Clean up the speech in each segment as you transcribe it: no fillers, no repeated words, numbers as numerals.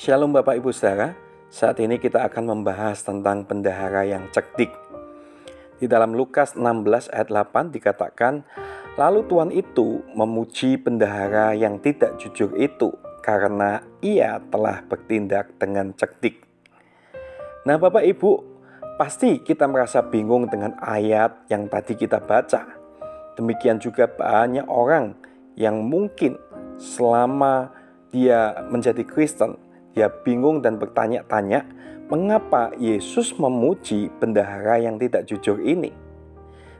Shalom Bapak Ibu Saudara, saat ini kita akan membahas tentang bendahara yang cerdik. Di dalam Lukas 16 ayat 8 dikatakan, lalu Tuhan itu memuji bendahara yang tidak jujur itu karena ia telah bertindak dengan cerdik. Nah Bapak Ibu, pasti kita merasa bingung dengan ayat yang tadi kita baca. Demikian juga banyak orang yang mungkin selama dia menjadi Kristen, dia bingung dan bertanya-tanya mengapa Yesus memuji bendahara yang tidak jujur ini.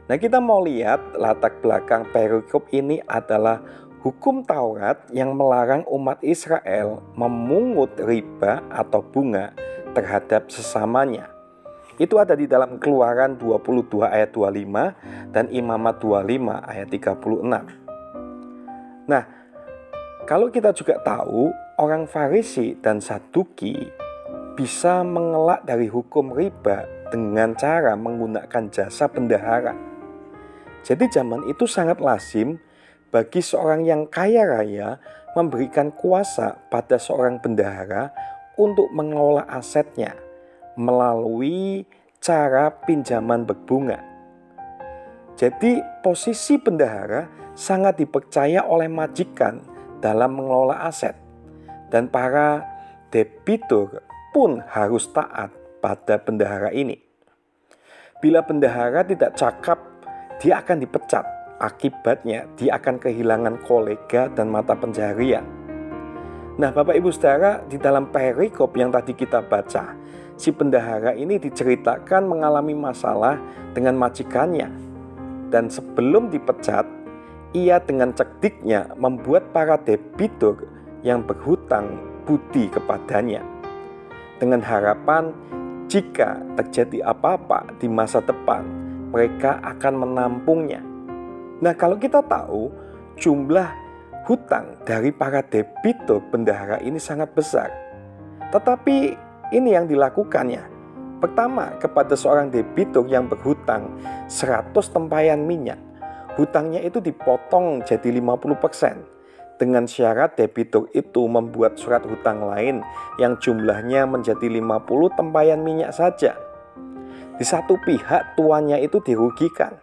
Nah kita mau lihat latar belakang perikop ini adalah hukum Taurat yang melarang umat Israel memungut riba atau bunga terhadap sesamanya. Itu ada di dalam Keluaran 22 ayat 25 dan Imamat 25 ayat 36. Nah, kalau kita juga tahu orang Farisi dan Saduki bisa mengelak dari hukum riba dengan cara menggunakan jasa bendahara. Jadi zaman itu sangat lazim bagi seorang yang kaya raya memberikan kuasa pada seorang bendahara untuk mengelola asetnya melalui cara pinjaman berbunga. Jadi posisi bendahara sangat dipercaya oleh majikan dalam mengelola aset, dan para debitur pun harus taat pada bendahara ini. Bila bendahara tidak cakap, dia akan dipecat. Akibatnya dia akan kehilangan kolega dan mata pencaharian. Nah Bapak Ibu Saudara, di dalam perikop yang tadi kita baca, si bendahara ini diceritakan mengalami masalah dengan majikannya, dan sebelum dipecat, ia dengan cerdiknya membuat para debitur yang berhutang budi kepadanya, dengan harapan jika terjadi apa-apa di masa depan, mereka akan menampungnya. Nah kalau kita tahu jumlah hutang dari para debitur bendahara ini sangat besar, tetapi ini yang dilakukannya. Pertama, kepada seorang debitur yang berhutang 100 tempayan minyak, hutangnya itu dipotong jadi 50%. Dengan syarat debitur itu membuat surat hutang lain yang jumlahnya menjadi 50 tempayan minyak saja. Di satu pihak tuannya itu dirugikan,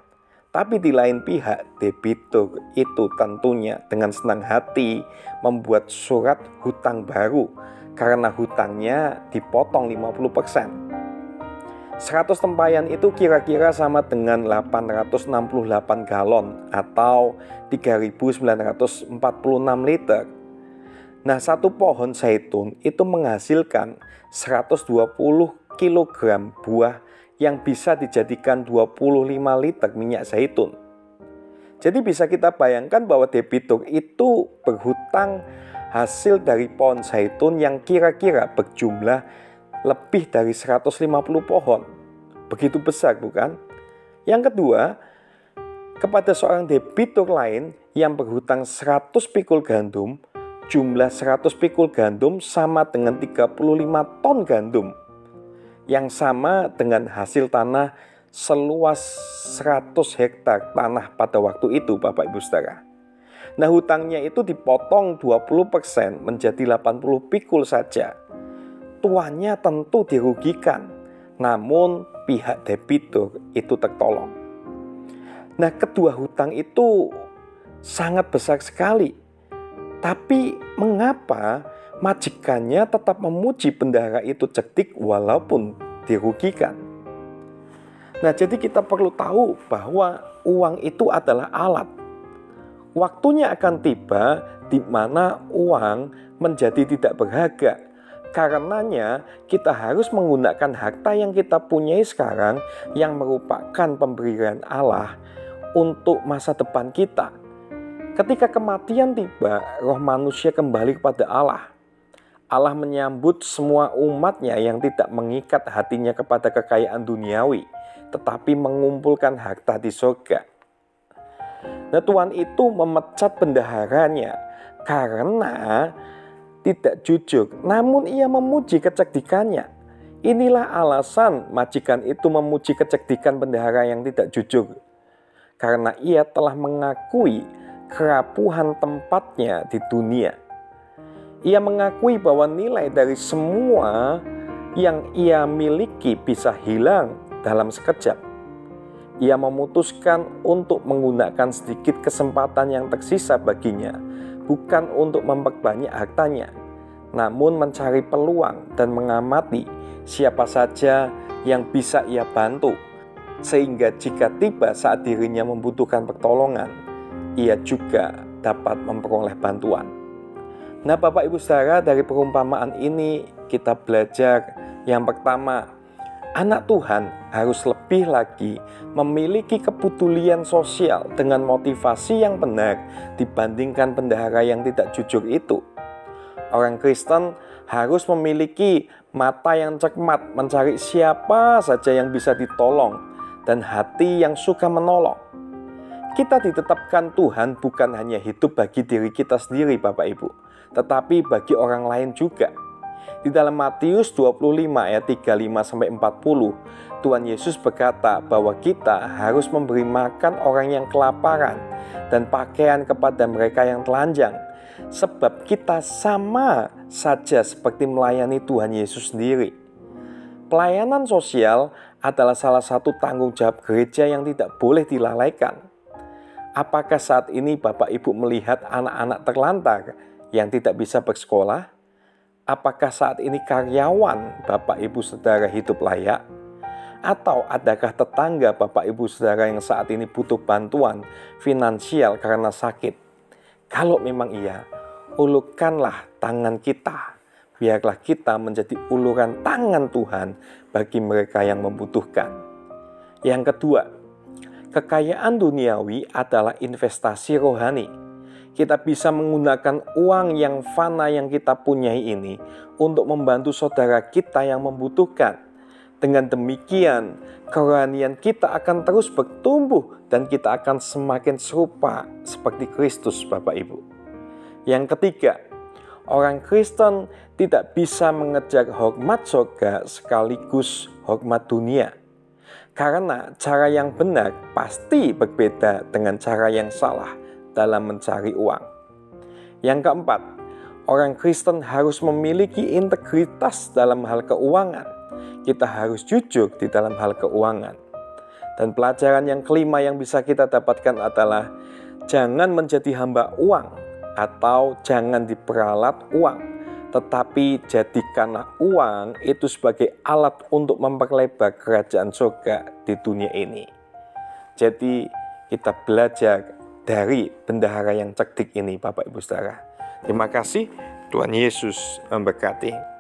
tapi di lain pihak debitur itu tentunya dengan senang hati membuat surat hutang baru karena hutangnya dipotong 50%. 100 tempayan itu kira-kira sama dengan 868 galon atau 3.946 liter. Nah, satu pohon zaitun itu menghasilkan 120 kg buah yang bisa dijadikan 25 liter minyak zaitun. Jadi bisa kita bayangkan bahwa debitur itu berhutang hasil dari pohon zaitun yang kira-kira berjumlah lebih dari 150 pohon. Begitu besar bukan? Yang kedua, kepada seorang debitur lain yang berhutang 100 pikul gandum, jumlah 100 pikul gandum sama dengan 35 ton gandum, yang sama dengan hasil tanah seluas 100 hektar tanah pada waktu itu Bapak Ibu Saudara. Nah hutangnya itu dipotong 20% menjadi 80 pikul saja. Tuannya tentu dirugikan, namun pihak debitur itu tertolong. Nah, kedua hutang itu sangat besar sekali. Tapi mengapa majikannya tetap memuji bendahara itu cerdik walaupun dirugikan? Nah, jadi kita perlu tahu bahwa uang itu adalah alat. Waktunya akan tiba di mana uang menjadi tidak berharga. Karenanya kita harus menggunakan harta yang kita punyai sekarang yang merupakan pemberian Allah untuk masa depan kita. Ketika kematian tiba, roh manusia kembali kepada Allah. Allah menyambut semua umatnya yang tidak mengikat hatinya kepada kekayaan duniawi, tetapi mengumpulkan harta di surga. Nah Tuhan itu memecat bendaharanya karena tidak jujur, namun ia memuji kecerdikannya. Inilah alasan majikan itu memuji kecerdikan bendahara yang tidak jujur, karena ia telah mengakui kerapuhan tempatnya di dunia. Ia mengakui bahwa nilai dari semua yang ia miliki bisa hilang dalam sekejap. Ia memutuskan untuk menggunakan sedikit kesempatan yang tersisa baginya, bukan untuk memperbanyak hartanya, namun mencari peluang dan mengamati siapa saja yang bisa ia bantu, sehingga jika tiba saat dirinya membutuhkan pertolongan, ia juga dapat memperoleh bantuan. Nah, Bapak Ibu Saudara, dari perumpamaan ini kita belajar yang pertama, anak Tuhan harus lebih lagi memiliki kepedulian sosial dengan motivasi yang benar dibandingkan bendahara yang tidak jujur itu. Orang Kristen harus memiliki mata yang cermat mencari siapa saja yang bisa ditolong dan hati yang suka menolong. Kita ditetapkan Tuhan bukan hanya hidup bagi diri kita sendiri, Bapak Ibu, tetapi bagi orang lain juga. Di dalam Matius 25 ayat 35-40, Tuhan Yesus berkata bahwa kita harus memberi makan orang yang kelaparan dan pakaian kepada mereka yang telanjang, sebab kita sama saja seperti melayani Tuhan Yesus sendiri. Pelayanan sosial adalah salah satu tanggung jawab gereja yang tidak boleh dilalaikan. Apakah saat ini Bapak Ibu melihat anak-anak terlantar yang tidak bisa bersekolah? Apakah saat ini karyawan Bapak Ibu Saudara hidup layak? Atau adakah tetangga Bapak Ibu Saudara yang saat ini butuh bantuan finansial karena sakit? Kalau memang iya, ulurkanlah tangan kita. Biarlah kita menjadi uluran tangan Tuhan bagi mereka yang membutuhkan. Yang kedua, kekayaan duniawi adalah investasi rohani. Kita bisa menggunakan uang yang fana yang kita punyai ini untuk membantu saudara kita yang membutuhkan. Dengan demikian, kerohanian kita akan terus bertumbuh dan kita akan semakin serupa seperti Kristus, Bapak Ibu. Yang ketiga, orang Kristen tidak bisa mengejar hormat surga sekaligus hormat dunia. Karena cara yang benar pasti berbeda dengan cara yang salah dalam mencari uang. Yang keempat, orang Kristen harus memiliki integritas dalam hal keuangan. Kita harus jujur di dalam hal keuangan. Dan pelajaran yang kelima yang bisa kita dapatkan adalah jangan menjadi hamba uang atau jangan diperalat uang, tetapi jadikanlah uang itu sebagai alat untuk memperlebar kerajaan surga di dunia ini. Jadi kita belajar dari bendahara yang cerdik ini, Bapak Ibu Saudara. Terima kasih, Tuhan Yesus memberkati.